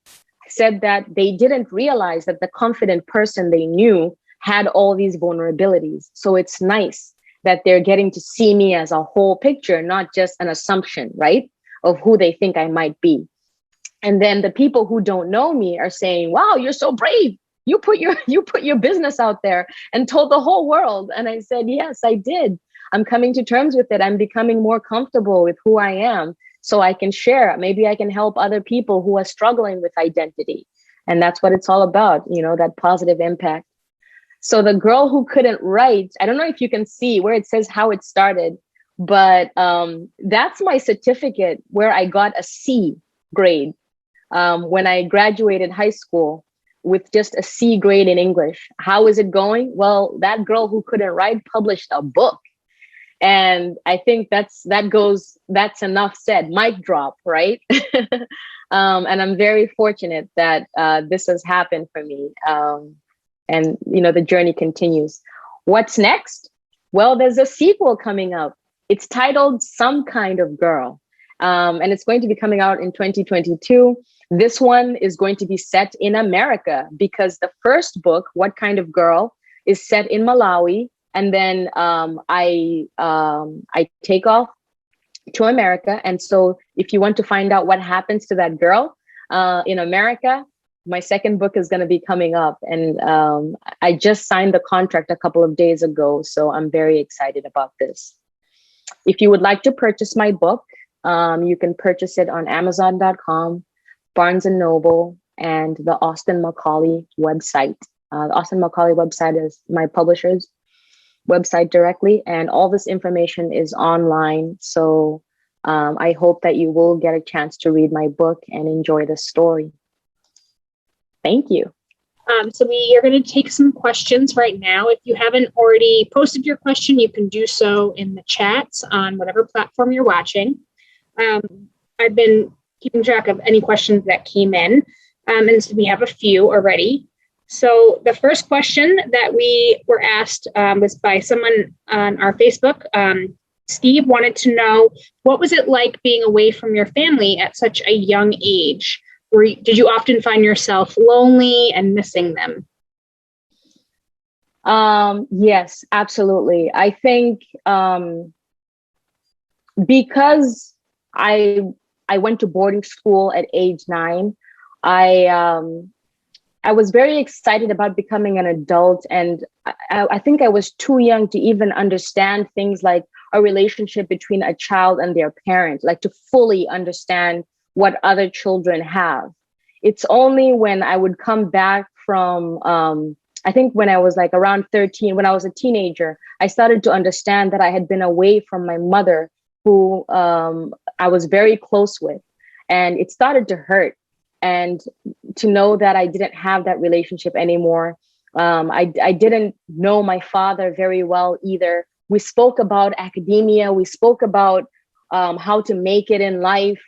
said that they didn't realize that the confident person they knew had all these vulnerabilities. So it's nice that they're getting to see me as a whole picture, not just an assumption, right, of who they think I might be. And then the people who don't know me are saying, wow, you're so brave. You put your business out there and told the whole world. And I said, yes, I did. I'm coming to terms with it. I'm becoming more comfortable with who I am, so I can share. Maybe I can help other people who are struggling with identity. And that's what it's all about, that positive impact. So the girl who couldn't write, I don't know if you can see where it says how it started, but that's my certificate where I got a C grade when I graduated high school, with just a C grade in English. How is it going? Well, that girl who couldn't write published a book. And I think that's enough said. Mic drop, right? And I'm very fortunate that this has happened for me. And the journey continues. What's next? Well, there's a sequel coming up. It's titled Some Kind of Girl. And it's going to be coming out in 2022. This one is going to be set in America, because the first book, What Kind of Girl, is set in Malawi. And then I take off to America. And so if you want to find out what happens to that girl in America, my second book is going to be coming up. And I just signed the contract a couple of days ago. So I'm very excited about this. If you would like to purchase my book, you can purchase it on Amazon.com, Barnes & Noble, and the Austin Macaulay website. The Austin Macaulay website is my publisher's website directly, and all this information is online. So I hope that you will get a chance to read my book and enjoy the story. Thank you. So we are going to take some questions right now. If you haven't already posted your question, you can do so in the chats on whatever platform you're watching. I've been keeping track of any questions that came in, and so we have a few already. So the first question that we were asked was by someone on our Facebook. Steve wanted to know, what was it like being away from your family at such a young age? Did you often find yourself lonely and missing them? Yes, absolutely. I think because I went to boarding school at age 9, I was very excited about becoming an adult. And I think I was too young to even understand things like a relationship between a child and their parent, like to fully understand what other children have. It's only when I would come back from I think when I was like around 13, when I was a teenager, I started to understand that I had been away from my mother, who I was very close with. And it started to hurt. And to know that I didn't have that relationship anymore. I didn't know my father very well either. We spoke about academia. We spoke about how to make it in life,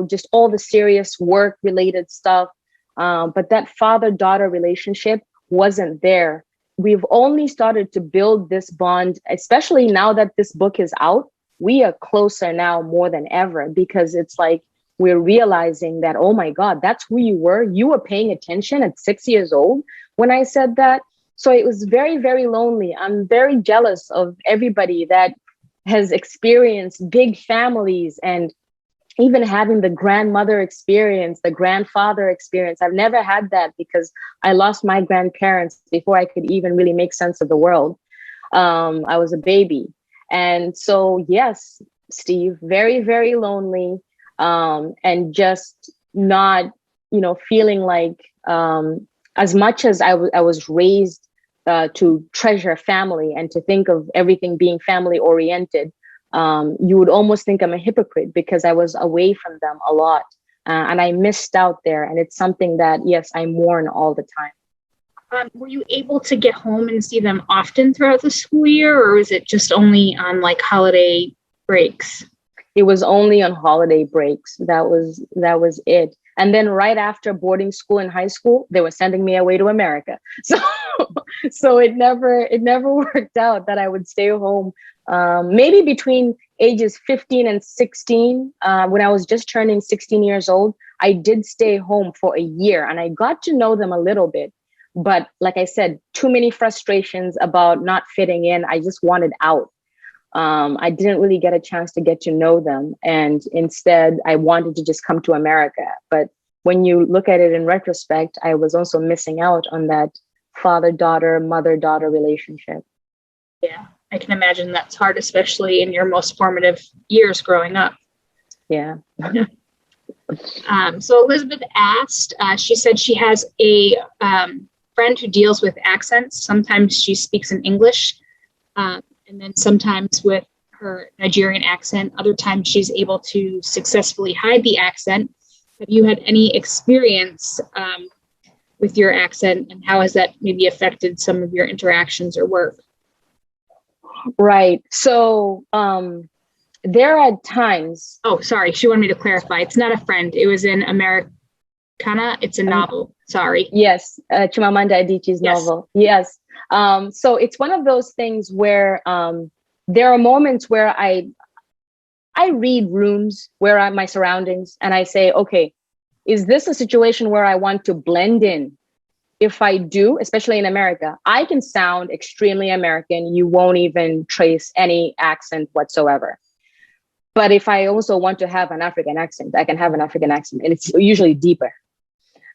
just all the serious work related stuff. But that father-daughter relationship wasn't there. We've only started to build this bond, especially now that this book is out. We are closer now more than ever, because it's like we're realizing that, oh my God, that's who you were. You were paying attention at 6 years old when I said that. So it was very, very lonely. I'm very jealous of everybody that has experienced big families and even having the grandmother experience, the grandfather experience. I've never had that because I lost my grandparents before I could even really make sense of the world. I was a baby. And so, yes, Steve, very, very lonely, and just not, feeling like as much as I was raised to treasure family and to think of everything being family oriented, you would almost think I'm a hypocrite because I was away from them a lot, and I missed out there. And it's something that, yes, I mourn all the time. Were you able to get home and see them often throughout the school year, or is it just only on like holiday breaks? It was only on holiday breaks. That was it. And then right after boarding school in high school, they were sending me away to America. So it never worked out that I would stay home. Maybe between ages 15 and 16, when I was just turning 16 years old, I did stay home for a year and I got to know them a little bit. But like I said, too many frustrations about not fitting in. I just wanted out. I didn't really get a chance to get to know them. And instead, I wanted to just come to America. But when you look at it in retrospect, I was also missing out on that father-daughter, mother-daughter relationship. Yeah, I can imagine that's hard, especially in your most formative years growing up. Yeah. So Elizabeth asked, she said she has a friend who deals with accents. Sometimes she speaks in English, and then sometimes with her Nigerian accent. Other times she's able to successfully hide the accent. Have you had any experience with your accent, and how has that maybe affected some of your interactions or work? Right. So there are times. Oh, sorry. She wanted me to clarify. It's not a friend. It was in Americana. It's a novel. Sorry. Yes. Chimamanda Adichie's novel. Yes. So it's one of those things where there are moments where I read rooms, where my surroundings, and I say, okay, is this a situation where I want to blend in? If I do, especially in America, I can sound extremely American. You won't even trace any accent whatsoever. But if I also want to have an African accent, I can have an African accent, and it's usually deeper.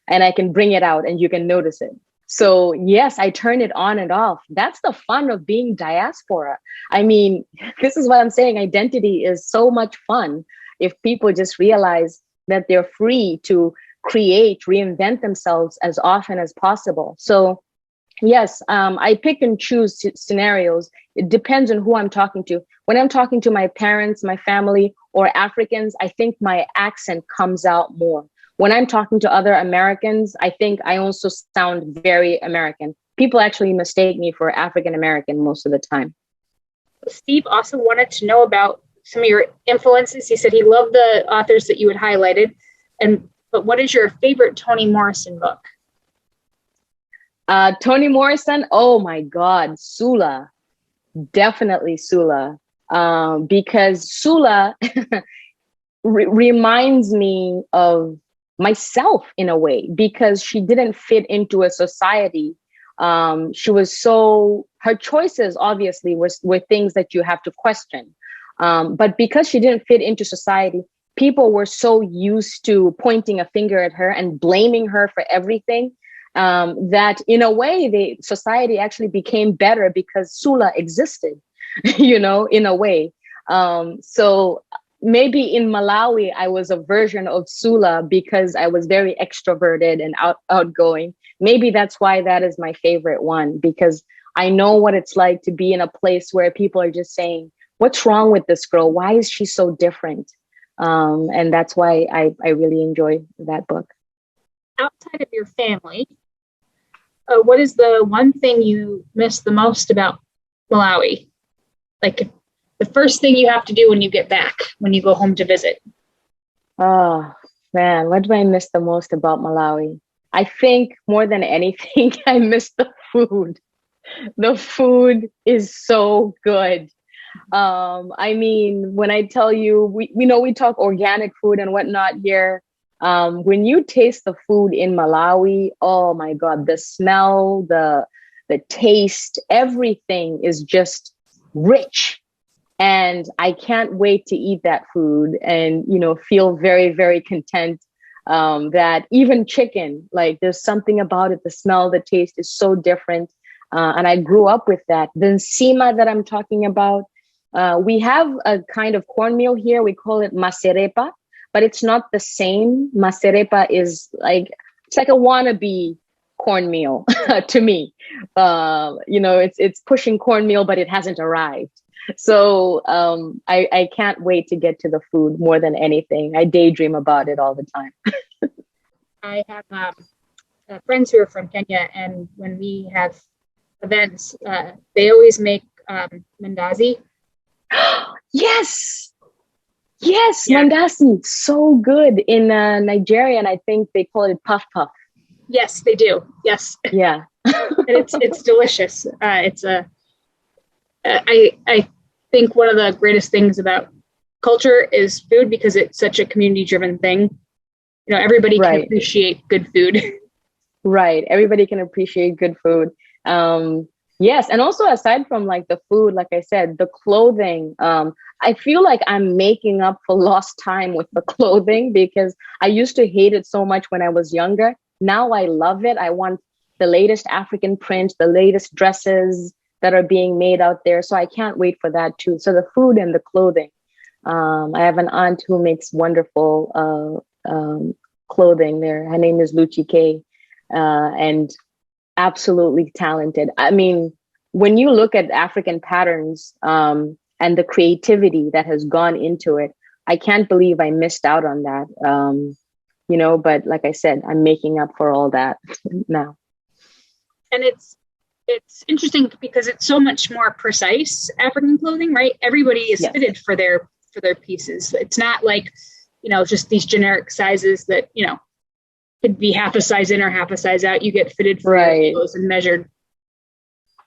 And I can bring it out and you can notice it. So yes, I turn it on and off. That's the fun of being diaspora. I mean, this is what I'm saying. Identity is so much fun if people just realize that they're free to create, reinvent themselves as often as possible. So yes, I pick and choose scenarios. It depends on who I'm talking to. When I'm talking to my parents, my family, or Africans, I think my accent comes out more. When I'm talking to other Americans, I think I also sound very American. People actually mistake me for African American most of the time. Steve also wanted to know about some of your influences. He said he loved the authors that you had highlighted. But what is your favorite Toni Morrison book? Toni Morrison, oh my God, Sula. Definitely Sula. Because Sula reminds me of myself in a way, because she didn't fit into a society. She was her choices obviously were things that you have to question. But because she didn't fit into society, people were so used to pointing a finger at her and blaming her for everything, that in a way, society actually became better because Sula existed, in a way. So maybe in Malawi, I was a version of Sula because I was very extroverted and outgoing. maybe that's why that is my favorite one, because I know what it's like to be in a place where people are just saying, what's wrong with this girl? Why is she so different? And that's why I really enjoy that book. Outside of your family, what is the one thing you miss the most about Malawi? Like the first thing you have to do when you get back, when you go home to visit? Oh, man, what do I miss the most about Malawi? I think more than anything, I miss the food. The food is so good. I mean, when I tell you, we know we talk organic food and whatnot here. When you taste the food in Malawi, oh my God, the smell, the taste, everything is just rich. And I can't wait to eat that food and, feel very, very content. That even chicken, like there's something about it, the smell, the taste is so different. And I grew up with that. The nsima that I'm talking about, we have a kind of cornmeal here. We call it maserepa, but it's not the same. Maserepa is it's like a wannabe cornmeal to me. It's pushing cornmeal, but it hasn't arrived. So I can't wait to get to the food more than anything. I daydream about it all the time. I have friends who are from Kenya, and when we have events, they always make mandazi. Yes, yeah. Mandasi, so good in Nigeria, and I think they call it puff puff. Yes, they do. Yes. Yeah, and it's delicious. I think one of the greatest things about culture is food, because it's such a community driven thing. Everybody can appreciate good food. Right. Everybody can appreciate good food. Yes. And also, aside from the food, like I said, the clothing, I feel like I'm making up for lost time with the clothing, because I used to hate it so much when I was younger. Now I love it. I want the latest African print, the latest dresses that are being made out there. So I can't wait for that too. So the food and the clothing. I have an aunt who makes wonderful clothing there. Her name is Luchi K, and absolutely talented. I mean, when you look at African patterns and the creativity that has gone into it, I can't believe I missed out on that. But like I said, I'm making up for all that now. And it's interesting because it's so much more precise, African clothing, right? Everybody is fitted for their pieces. It's not like, just these generic sizes that, could be half a size in or half a size out. You get fitted for your clothes and measured.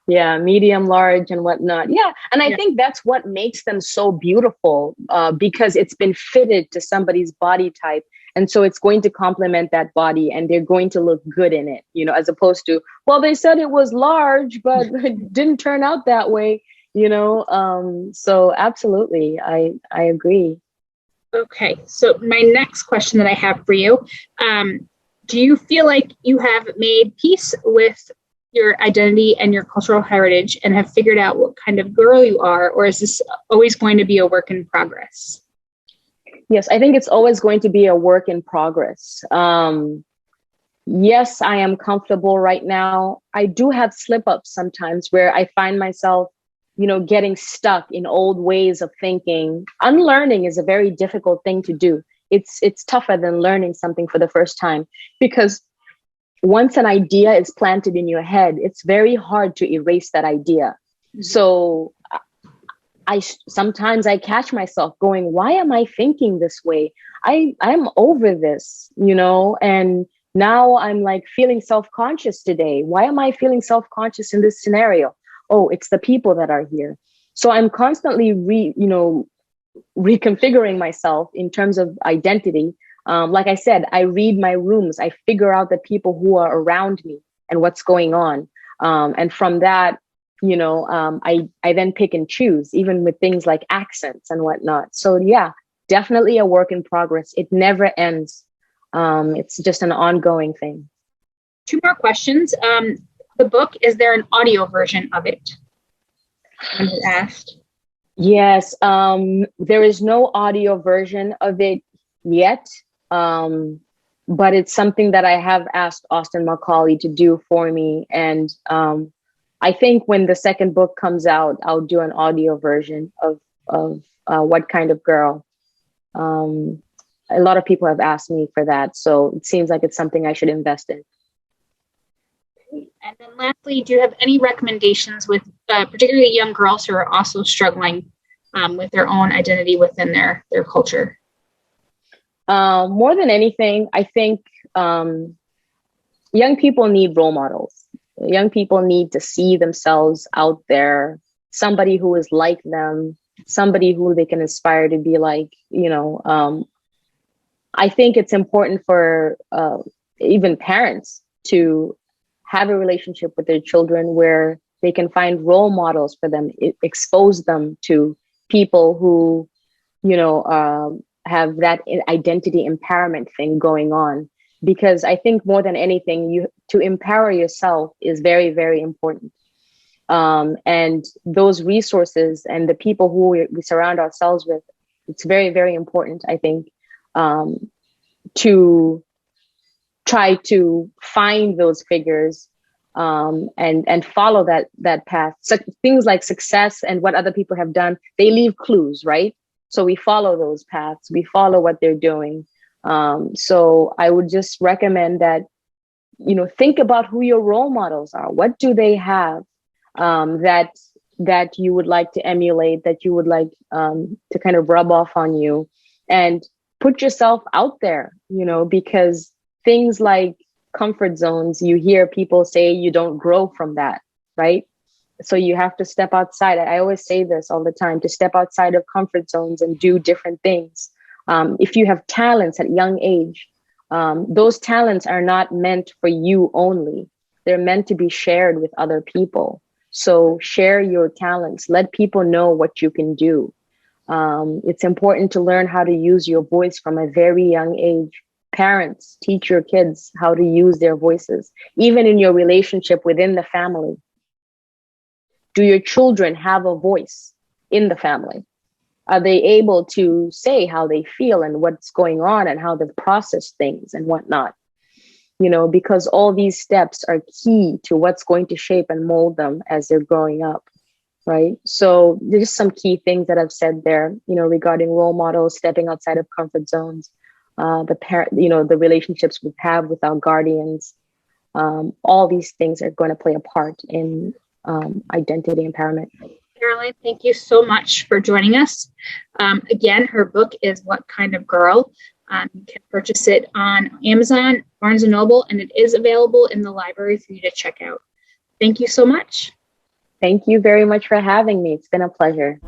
Yeah, medium, large, and whatnot. Yeah, and I think that's what makes them so beautiful, because it's been fitted to somebody's body type. And so it's going to complement that body, and they're going to look good in it, as opposed to, well, they said it was large, but it didn't turn out that way, So absolutely, I agree. Okay, so my next question that I have for you, do you feel like you have made peace with your identity and your cultural heritage and have figured out what kind of girl you are, or is this always going to be a work in progress? Yes, I think it's always going to be a work in progress. Yes, I am comfortable right now. I do have slip ups sometimes where I find myself, getting stuck in old ways of thinking. Unlearning is a very difficult thing to do. It's tougher than learning something for the first time, because once an idea is planted in your head, it's very hard to erase that idea. Mm-hmm. So sometimes I catch myself going, why am I thinking this way? I'm over this, and now I'm feeling self-conscious today. Why am I feeling self-conscious in this scenario? Oh, it's the people that are here. So I'm constantly reconfiguring myself in terms of identity. Like I said, I read my rooms. I figure out the people who are around me and what's going on. And from that, I then pick and choose, even with things like accents and whatnot. So yeah, definitely a work in progress. It never ends. It's just an ongoing thing. 2 more questions. The book, is there an audio version of it? I was asked. Yes, there is no audio version of it yet. but it's something that I have asked Austin Macaulay to do for me. And I think when the second book comes out, I'll do an audio version of What Kind of Girl. A lot of people have asked me for that, so it seems like it's something I should invest in. And then lastly, do you have any recommendations with particularly young girls who are also struggling with their own identity within their culture? More than anything, I think young people need role models. Young people need to see themselves out there, somebody who is like them, somebody who they can aspire to be like. I think it's important for even parents to have a relationship with their children where they can find role models for them, expose them to people who, have that identity empowerment thing going on. Because I think more than anything, to empower yourself is very, very important. And those resources and the people who we surround ourselves with, it's very, very important, I think, to try to find those figures and follow that path. So things like success and what other people have done, they leave clues, right? So we follow those paths, we follow what they're doing. So I would just recommend that, think about who your role models are. What do they have that you would like to emulate, that you would like to kind of rub off on you, and put yourself out there, because things like comfort zones, you hear people say you don't grow from that, right? So you have to step outside. I always say this all the time, to step outside of comfort zones and do different things. If you have talents at young age, those talents are not meant for you only. They're meant to be shared with other people. So share your talents. Let people know what you can do. It's important to learn how to use your voice from a very young age. Parents, teach your kids how to use their voices, even in your relationship within the family. Do your children have a voice in the family? Are they able to say how they feel and what's going on and how they've processed things and whatnot? Because all these steps are key to what's going to shape and mold them as they're growing up, right? So there's some key things that I've said there, regarding role models, stepping outside of comfort zones, the relationships we have with our guardians. All these things are going to play a part in identity empowerment. Caroline, thank you so much for joining us. Again, her book is What Kind of Girl. You can purchase it on Amazon, Barnes & Noble, and it is available in the library for you to check out. Thank you so much. Thank you very much for having me. It's been a pleasure.